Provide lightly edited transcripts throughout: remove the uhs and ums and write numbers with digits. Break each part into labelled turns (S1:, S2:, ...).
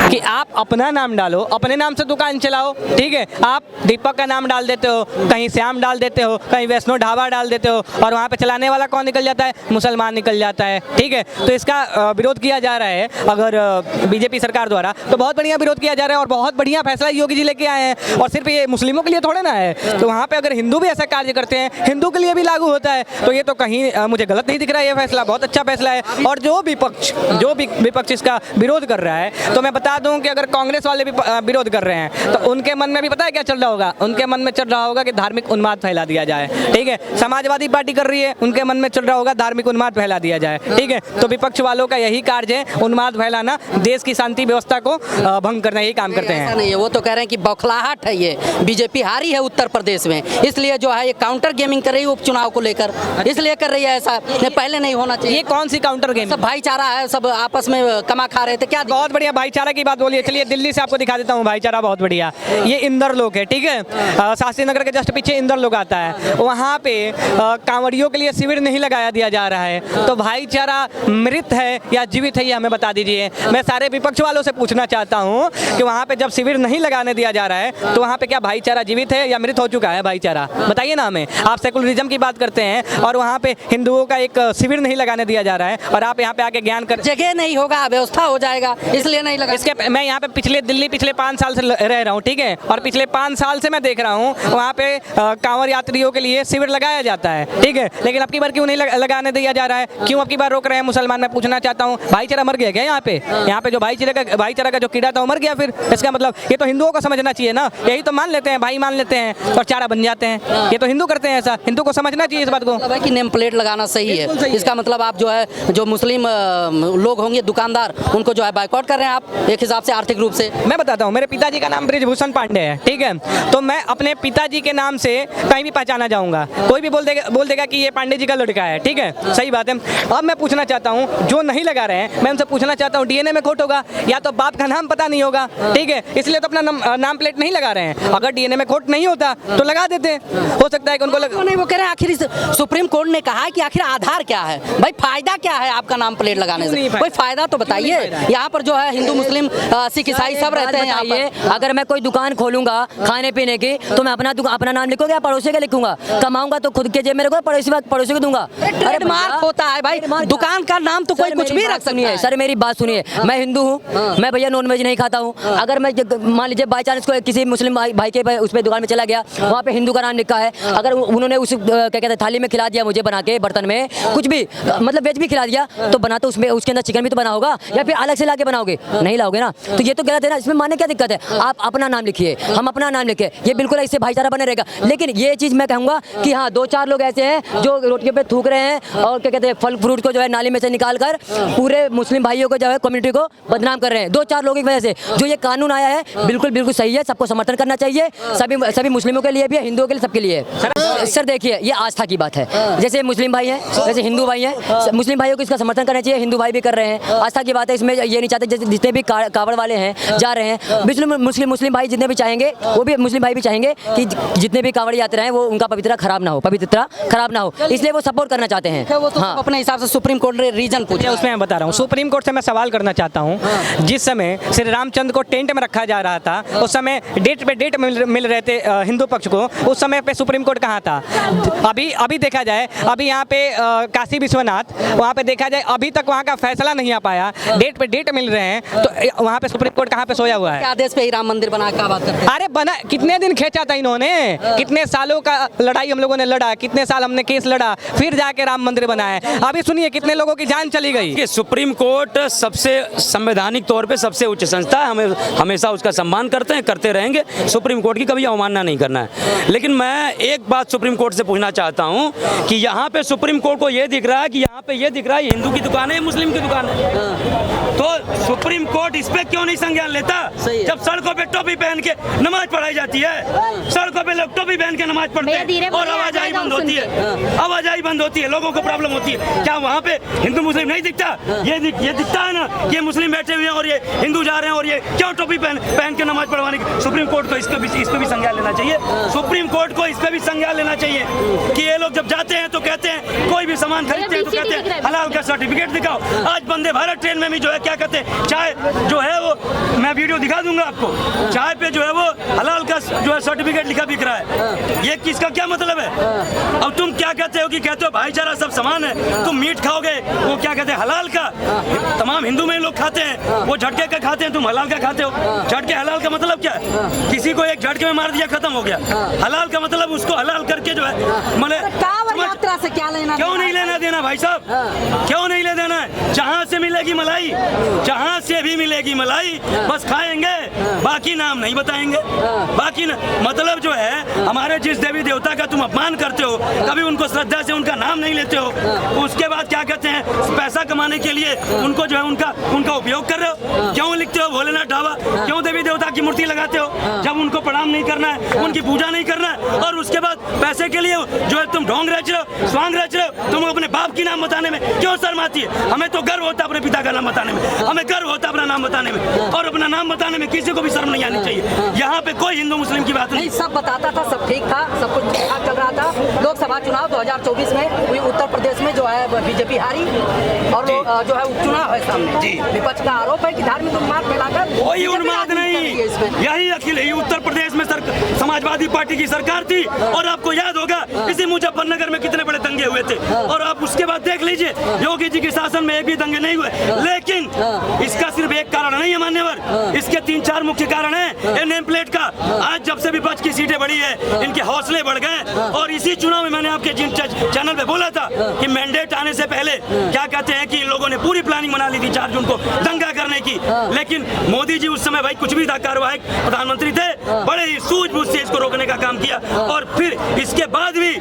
S1: कि आप अपना नाम डालो, अपने नाम से दुकान चलाओ, ठीक है। आप दीपक का नाम डाल देते हो, कहीं श्याम डाल देते हो, कहीं वैष्णो ढाबा डाल देते हो, और वहाँ पे चलाने वाला कौन निकल जाता है? मुसलमान निकल जाता है, ठीक है। तो इसका विरोध किया जा रहा है अगर बीजेपी सरकार द्वारा, तो बहुत बढ़िया विरोध किया जा रहा है और बहुत बढ़िया फैसला योगी जी लेके आए हैं। और सिर्फ ये मुस्लिमों के लिए थोड़े ना है, तो वहाँ पे अगर हिंदू भी ऐसा कार्य करते हैं, हिंदू के लिए भी लागू होता है। तो ये तो कहीं मुझे गलत नहीं दिख रहा है, ये फैसला बहुत अच्छा फैसला है। और जो विपक्ष इसका विरोध कर रहा है, तो मैं बता दूं कि अगर कांग्रेस वाले भी विरोध कर रहे हैं, तो उनके मन में भी पता है क्या चल रहा होगा? उनके मन में चल रहा होगा कि धार्मिक उन्माद फैला दिया जाए, ठीक है। समाजवादी पार्टी कर रही है, उनके मन में चल रहा होगा धार्मिक उन्माद फैला दिया जाए, ठीक है। तो विपक्ष वालों का यही कार्य है, उन्माद फैलाना, देश की शांति व्यवस्था को भंग करना, यही काम करते हैं।
S2: नहीं है, वो तो कह रहे हैं कि बौखलाहट है, ये बीजेपी हारी है उत्तर प्रदेश में, इसलिए जो है ये काउंटर गेमिंग कर रही है उपचुनाव को लेकर, इसलिए कर रही है ऐसा, पहले नहीं होना चाहिए।
S1: ये कौन सी काउंटर गेम?
S2: सब भाईचारा है, सब आपस में कमा खा रहे थे क्या?
S1: बहुत बढ़िया भाईचारा की बात बोलिए। चलिए दिल्ली से आपको दिखा देता हूँ भाईचारा, बहुत बढ़िया। ये इंदर लोक है, ठीक है। शास्त्री नगर के जस्ट पीछे इंदर लोक आता है, वहाँ पे कांवड़ियों के लिए शिविर नहीं लगाया दिया जा रहा है। तो भाईचारा मृत है या जीवित है, ये हमें बता दीजिए। मैं सारे विपक्ष वालों से पूछना चाहता हूँ कि वहाँ पे जब शिविर नहीं लगाने दिया जा रहा है, तो वहाँ पे क्या भाईचारा जीवित है या मृत हो चुका है भाईचारा? बताइए ना हमें। आप सेकुलरिज्म की बात करते हैं और वहाँ पे हिंदुओं का एक शिविर नहीं लगाने दिया जा रहा है, और आप यहाँ पे आके ज्ञान कर,
S2: जगह नहीं होगा, व्यवस्था हो जाएगा, इसलिए नहीं लगा।
S1: इसके मैं यहाँ पे दिल्ली पिछले 5 साल से रह रहा हूँ, ठीक है। और पिछले 5 साल से मैं देख रहा हूँ वहाँ पे कांवड़ यात्रियों के लिए शिविर लगाया जाता है, ठीक है। लेकिन अब की बार क्यों नहीं लगाने दिया जा रहा है? क्यों अब की बार रोक रहे हैं मुसलमान? मैं पूछना चाहता हूँ, भाईचारा मर गया क्या यहाँ पे? यहाँ पे जो भाईचारा का जो कीड़ा था वो मर गया फिर? इसका मतलब ये तो हिंदुओं को समझना चाहिए ना। यही तो मान लेते हैं, भाई मान लेते हैं और चारा बन जाते हैं। ये तो हिंदू करते हैं ऐसा, हिंदू को समझना चाहिए इस बात को।
S2: कि नेम प्लेट लगाना सही है, इसका मतलब आप जो है जो मुस्लिम लोग होंगे दुकानदार, उनको जो है बाइकआउट कर रहे हैं आप एक हिसाब से, आर्थिक रूप से।
S1: मैं बताता हूँ, मेरे पिताजी का नाम ब्रिजभूषण पांडे है, ठीक है। तो मैं अपने पिताजी के नाम से कहीं भी पहचाना जाऊंगा, कोई भी बोल देगा कि ये पांडे जी का लड़का है, ठीक है, सही बात है। अब मैं पूछना चाहता हूँ, जो नहीं लगा रहे हैं, मैं उनसे पूछना चाहता हूँ, डीएनए में खोट होगा या तो बाप का नाम पता नहीं होगा, ठीक है, इसलिए तो अपना नाम प्लेट नहीं लगा रहे हैं। अगर डीएनए में खोट नहीं होता तो लगा देते, हो सकता है कि उनको
S2: नहीं। वो कह रहे हैं आखिर सुप्रीम कोर्ट ने कहा कि आखिर आधार क्या है भाई, फायदा क्या है आपका नाम प्लेट लगाने से? कोई फायदा तो बताइए। यहाँ पर जो है हिंदू मुस्लिम सिख ईसाई सब रहते हैं यहाँ पर।
S3: अगर मैं कोई दुकान खोलूंगा खाने पीने की, तो मैं अपना नाम लिखूंगा या पड़ोसी का लिखूंगा? कमाऊंगा तो खुद के जेब में रखूंगा, पड़ोसी को दूंगा।
S2: ट्रेडमार्क होता है भाई, दुकान का नाम तो कोई कुछ भी रख सकता है।
S3: सर मेरी बात सुनिए, मैं हिंदू हूँ, मैं भैया नॉन वेज नहीं खाता हूँ। अगर मैं मान लीजिए बाई चांस को किसी मुस्लिम भाई के उस पर दुकान में चला गया, वहाँ पे हिंदू का नाम लिखा है, अगर उन्होंने उस क्या कहते हैं थाली में खिला दिया मुझे बना के बर्तन में, कुछ भी मतलब वेज भी खिला दिया, तो बना तो उसमें उसके अंदर चिकन भी तो बना होगा, या फिर अलग से ला के बनाओगे? नहीं लाओगे ना, तो ये तो गलत है ना। इसमें माने क्या दिक्कत है? आप अपना नाम लिखिए, हम अपना नाम लिखे, ये बिल्कुल ऐसे भाईचारा बने रहेगा। लेकिन ये चीज़ मैं कहूँगा कि हाँ 2-4 लोग ऐसे हैं जो रोटियों पे थूक रहे हैं और क्या कहते हैं फल फ्रूट को जो है नाली में से निकाल कर पूरे मुस्लिम भाइयों को जो है कम्युनिटी को बदनाम कर रहे हैं। 2-4 लोगों की वजह से जो ये कानून आया है बिल्कुल सही है, सबको समर्थन करना चाहिए, सभी मुस्लिमों के लिए भी है, हिंदुओं के लिए, सबके लिए। सर देखिए ये आस्था की बात है, जैसे मुस्लिम भाई हैं जैसे हिंदू भाई हैं, मुस्लिम भाइयों को इसका समर्थन करना चाहिए, हिंदू भाई भी कर रहे हैं। आस्था की बात है, इसमें ये नहीं चाहते जैसे जितने भी कावड़ वाले हैं जा रहे हैं, मुस्लिम भाई जितने भी चाहेंगे, वो भी मुस्लिम भाई भी चाहेंगे कि जितने भी कावड़ यात्रा हैं वो उनका पवित्रता खराब ना हो, इसलिए वो सपोर्ट करना चाहते हैं।
S2: हाँ। अपने हिसाब से सुप्रीम कोर्ट ने रीजन पूछा,
S1: उसमें मैं बता रहा हूँ। सुप्रीम कोर्ट से मैं सवाल करना चाहता हूँ, जिस समय श्री रामचंद्र को टेंट में रखा जा रहा था, उस समय डेट पे डेट मिल रहे थे हिंदू पक्ष को, उस समय पे सुप्रीम कोर्ट कहाँ था? अभी देखा जाए, अभी यहाँ पे काशी विश्वनाथ, वहाँ पे देखा जाए अभी तक वहाँ का फैसला नहीं आ पाया, डेट पे डेट मिल रहे हैं, तो वहाँ पे सुप्रीम कोर्ट कहाँ पे सोया हुआ है?
S2: आदेश पे ही राम मंदिर बना, क्या बात करते हैं?
S1: अरे बना, कितने दिन खींचा था इन्होंने, कितने सालों का लड़ाई हम लोगों ने लड़ा, कितने साल हमने केस लड़ा, फिर जाके राम मंदिर बनाया। अभी सुनिए कितने लोगों की जान चली गई।
S4: कि सुप्रीम कोर्ट सबसे संवैधानिक तौर पे सबसे उच्च संस्था है, हमें हमेशा उसका सम्मान करते हैं, करते रहेंगे। सुप्रीम कोर्ट की कभी अवमानना नहीं करना है। लेकिन मैं एक बात सुप्रीम कोर्ट से पूछना चाहता हूं कि यहाँ पे सुप्रीम कोर्ट को ये दिख रहा है कि यहाँ पे ये दिख रहा है हिंदू की दुकान है, मुस्लिम की दुकान है, तो सुप्रीम कोर्ट इस पे क्यों नहीं संज्ञान लेता? जब सड़कों पे टोपी पहन के नमाज पढ़ाई जाती है, सड़कों पे लोग टोपी पहन के नमाज पढ़ते हैं और आवाजाही बंद होती है, आवाजाही बंद होती है, लोगों को प्रॉब्लम होती है, क्या वहाँ पे हिंदू मुस्लिम नहीं दिखता? ये दिखता है ना, ये मुस्लिम बैठे हुए हैं और ये हिंदू जा रहे हैं, और ये क्यों टोपी पहन के नमाज पढ़वाने की? सुप्रीम कोर्ट को इस पे भी संज्ञान लेना चाहिए। सुप्रीम कोर्ट को इस पे भी संज्ञान लेना चाहिए कि ये लोग जब जाते हैं तो कहते हैं, कोई भी सामान खरीदते हैं तो कहते हैं हलाल का सर्टिफिकेट दिखाओ। आज वंदे भारत ट्रेन में भी जो है क्या कहते हैं, चाय जो है वो मैं मैं वीडियो दिखा दूंगा आपको। चाय पे जो है वो हलाल का जो है सर्टिफिकेट लिखा बिक रहा है। ये किसका क्या मतलब है? अब तुम क्या कहते हो कि कहते हो भाईचारा सब समान है, तुम मीट खाओगे, वो क्या कहते हैं हलाल का, तमाम हिंदू में लोग खाते हैं, वो झटके का खाते हैं, तुम हलाल का खाते हो। झटके हलाल का मतलब क्या है? किसी को एक झटके में मार दिया, खत्म हो गया। हलाल का मतलब उसको हलाल करके जो है
S2: कांवड़ यात्रा से क्या लेना?
S4: क्यों नहीं लेना देना भाई साहब? क्यों नहीं ले देना है? जहाँ से मिलेगी मलाई, जहाँ से भी मिलेगी मलाई बस खाएंगे, बाकी नाम नहीं बताएंगे। बाकी मतलब जो है हमारे जिस देवी देवता का तुम अपमान करते हो, कभी उनको श्रद्धा से उनका नाम नहीं लेते हो, उसके बाद क्या कहते हैं पैसा कमाने के लिए उनको जो है उनका उपयोग कर रहे हो। क्यों लिखते हो भोलेनाथ ढाबा? क्यों देवी देवता की मूर्ति लगाते हो जब उनको प्रणाम नहीं करना है, उनकी पूजा नहीं करना है? और उसके बाद पैसे के लिए जो है तुम ढोंग रच रहे हो, स्वांग रच रहे हो। तुम अपने बाप की नाम बताने में क्यों शर्म आती है? हमें तो गर्व होता है अपने पिता का नाम बताने में, हमें गर्व होता है अपना नाम बताने में, और अपना नाम बताने में किसी को भी शर्म नहीं आनी चाहिए। यहाँ पे कोई हिंदू मुस्लिम की बात नहीं।
S2: सब बताता था, सब ठीक था, सब कुछ ठीक ठाक चल रहा था। लोकसभा चुनाव 2024 में हुई, उत्तर प्रदेश में जो है बीजेपी हारी और जो है उपचुनाव है सामने। विपक्ष का आरोप है कि धार्मिक उन्माद फैलाकर
S4: कोई उन्माद नहीं, यही अखिल ही उत्तर प्रदेश में समाजवादी पार्टी की सरकार थी। और आपको याद होगा इसी मुजफ्फरनगर में कितने बड़े दंगे हुए थे, और आप उसके बाद देख लीजिए योगी जी के शासन में एक भी दंगे नहीं हुए। लेकिन इसका सिर्फ एक कारण नहीं है मान्यवर, इसके 3-4 मुख्य कारण है। नेम प्लेट का आज जब से विपक्ष की सीटें बढ़ी है, इनके हौसले बढ़ गए। और इसी चुनाव में मैंने आपके चैनल पे बोला था कि मैंडेट आने से पहले क्या कहते हैं कि इन लोगों ने पूरी प्लानिंग बना ली थी 4 जून को दंगा करने की। लेकिन मोदी जी उस समय भाई कुछ भी था, कार्यवाहक प्रधानमंत्री थे, बड़े ही सूझबूझ से इसको रोकने का काम किया। और फिर इसके बाद भी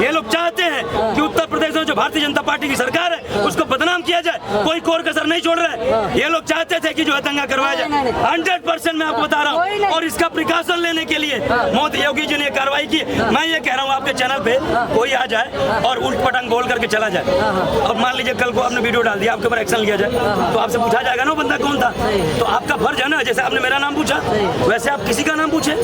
S4: ये लोग चाहते हैं कि उत्तर प्रदेश में जो भारतीय जनता पार्टी की सरकार है उसको बदनाम किया जाए, कोई कोर कसर नहीं छोड़ रहा है। ये लोग चाहते थे कि जो है दंगा करवाया जाए, 100% मैं आपको बता रहा हूँ। और इसका प्रिकॉशन लेने के लिए मोदी योगी जी ने कार्रवाई की। मैं ये कह रहा हूँ आपके चैनल पे कोई आ जाए और उल्ट पटंग बोल करके चला जाए, और मान लीजिए कल को आपने वीडियो डाल दिया, आपके ऊपर एक्शन लिया जाए, तो आपसे पूछा जाएगा ना बंदा कौन था। तो आपका फर्ज है ना, जैसे आपने मेरा नाम पूछा वैसे आप किसी का नाम पूछे,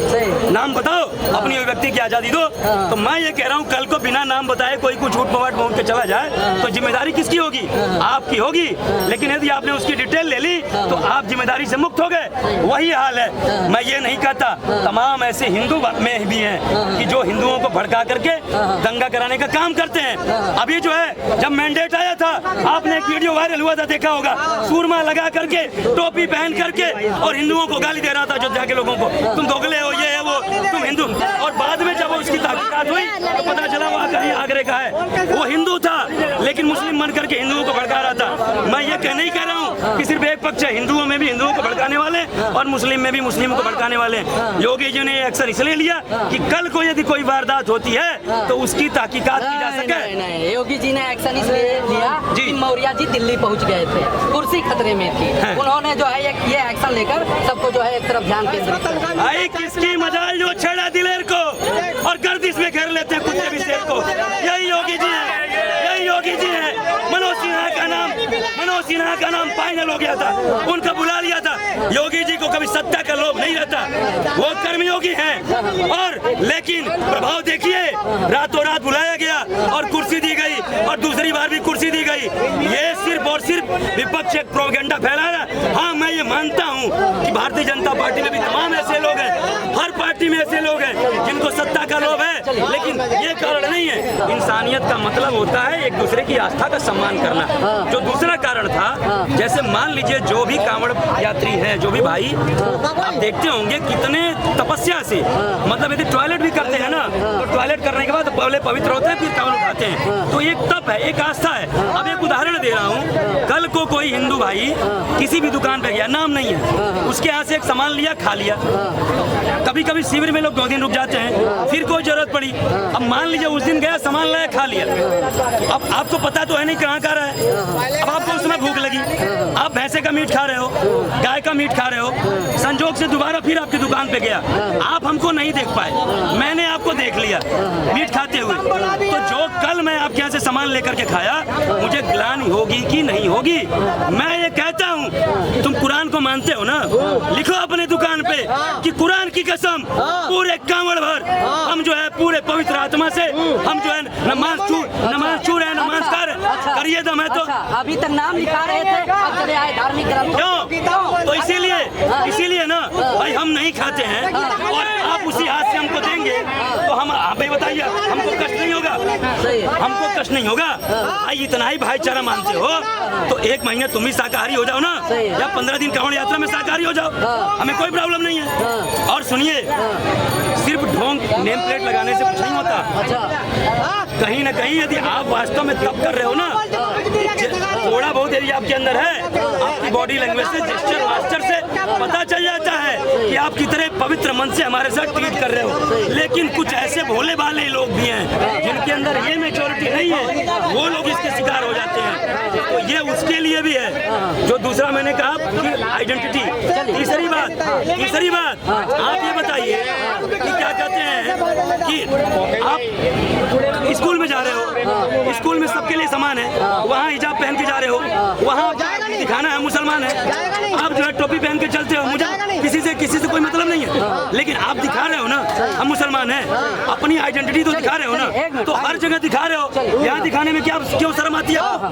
S4: नाम बताओ, अपनी अभिव्यक्ति की आजादी दो। तो मैं ये कह रहा हूँ कल को बिना नाम बताए कोई कुछ झूठ पवाट बोल के चला जाए तो जिम्मेदारी किसकी होगी? आपकी होगी। लेकिन यदि आपने उसकी डिटेल ले ली तो आप जिम्मेदारी से मुक्त हो गए। वही हाल है। मैं ये नहीं कहता, तमाम ऐसे हिंदू में भी हैं कि जो हिंदुओं को भड़का करके दंगा कराने का काम करते हैं। अभी जो है जब मैंडेट आया था, आपने एक वीडियो वायरल हुआ था, देखा होगा, सूरमा लगा करके, टोपी पहन करके और हिंदुओं को गाली दे रहा था अयोध्या के लोगों को, तुम दोगले हो, ये है वो, तुम हिंदू। और बाद में जब उसकी तहकीकात हुई तो पता चला वो कहीं आगरे का है, वो हिंदू था लेकिन मुस्लिम बन करके हिंदुओं को भड़का रहा था। मैं ये नहीं कह रहा हूँ कि सिर्फ एक पक्ष है, हिंदुओं में भी हिंदुओं को भड़काने वाले और मुस्लिम में भी मुस्लिम को भड़काने वाले। योगी जी ने एक्शन इसलिए लिया कि कल को यदि कोई वारदात होती है तो उसकी तहकीकात की जा सके।
S2: नहीं, योगी जी ने एक्शन इसलिए लिया कि मौर्य जी दिल्ली पहुंच गए थे, कुर्सी खतरे में थी, उन्होंने जो है ये एक्शन लेकर सबको जो है एक तरफ ध्यान केंद्रित किया।
S4: आई किसकी मजाल जो छेड़ा दिलेर को और गर्दिश में घेर लेते हैं कुत्ते भी शेर को। यही योगी जी है, यही योगी जी है। मनोज सिन्हा का नाम फाइनल हो गया था, उनका बुला लिया था। योगी जी को कभी सत्ता का लोभ नहीं रहता, वो कर्मयोगी हैं। और लेकिन प्रभाव देखिए, रातों रात बुलाया गया और कुर्सी दी गई और दूसरी बार भी कुर्सी दी गई। ये सिर्फ और सिर्फ विपक्ष एक प्रोपेगेंडा फैला रहा है। हाँ, मैं ये मानता हूँ कि भारतीय जनता पार्टी में भी तमाम ऐसे लोग हैं, हर पार्टी में ऐसे लोग हैं जिनको सत्ता का लोभ है, लेकिन ये कारण नहीं है। इंसानियत का मतलब होता है एक दूसरे की आस्था का सम्मान करना। जो दूसरा कारण था, जैसे मान लीजिए जो भी कांवड़ यात्री हैं, जो भी भाई, आप देखते होंगे कितने तपस्या से, मतलब यदि टॉयलेट भी करते हैं ना तो टॉयलेट करने के बाद पहले पवित्र होते हैं फिर कांवड़ उठाते हैं। तो एक तप है, एक आस्था है। अब एक उदाहरण दे रहा हूँ, कल को कोई हिंदू भाई किसी भी दुकान पे गया, नाम नहीं है, उसके यहाँ से एक सामान लिया, खा लिया। कभी कभी शिविर में लोग 2 दिन रुक जाते हैं, फिर कोई जरूरत पड़ी, अब मान लीजिए उस दिन गया, सामान लाया, खा लिया। अब आपको पता तो है नहीं कहाँ का रहा है। अब आपको उसमें भूख लगी, आप भैंसे का मीट खा रहे हो, गाय का मीट खा रहे हो, संजोग से दोबारा फिर आपकी दुकान पे गया, आप हमको नहीं देख पाए, मैंने आपको देख लिया मीट खाते हुए। तो जो कल मैं आपके यहाँ से सामान लेकर के खाया, मुझे ग्लानि होगी कि नहीं होगी? मैं ये कहता हूँ, तुम कुरान को मानते हो ना, लिखो अपने दुकान पे कि कुरान की कसम पूरे कांवड़ भर हम जो है पूरे पवित्र आत्मा से हम जो है नमाज चूर है, नमाजदार करिए दम है। तो
S2: अभी तक नाम लिखा रहे थे, अब चले आए धार्मिक ग्रंथ।
S4: क्यों? तो इसीलिए नहीं खाते हैं और आप उसी हाथ से हमको देंगे तो हम आप ही बताइए, हमको कष्ट नहीं होगा?
S2: सही है।
S4: हमको कष्ट नहीं होगा? भाई इतना ही भाईचारा मानते हो तो एक महीने तुम ही शाकाहारी हो जाओ ना,
S2: सही है।
S4: या 15 दिन कांवड़ यात्रा में शाकाहारी हो जाओ, हमें कोई प्रॉब्लम नहीं है। और सुनिए, सिर्फ ढोंग नेम प्लेट लगाने से कुछ नहीं होता।
S2: अच्छा,
S4: कहीं ना कहीं यदि आप वास्तव में तप कर रहे हो ना, थोड़ा बहुत यदि आपके अंदर है, आपकी बॉडी लैंग्वेज से, जेस्चर मास्टर से पता चल जाता है कि आप कितने पवित्र मन से हमारे साथ ट्रीट कर रहे हो। लेकिन कुछ ऐसे भोले भाले लोग भी हैं जिनके अंदर ये मेच्योरिटी नहीं है, वो लोग इसके शिकार हो जाते हैं। तो ये उसके लिए भी है। जो दूसरा मैंने कहा कि आइडेंटिटी। तीसरी बात आप ये बताइए कि क्या कहते हैं कि आप स्कूल में जा रहे हो, स्कूल में सबके लिए समान है, वहाँ हिजाब पहन के जा रहे हो, वहाँ दिखाना है मुसलमान है, आप जो है टोपी पहन के चलते हो, मुझे किसी से कोई मतलब नहीं है, लेकिन आप दिखा रहे हो ना हम मुसलमान हैं, अपनी आइडेंटिटी तो दिखा रहे हो ना, तो हर जगह दिखा रहे हो। यहाँ दिखाने में क्या क्यों शर्म आती है आपको?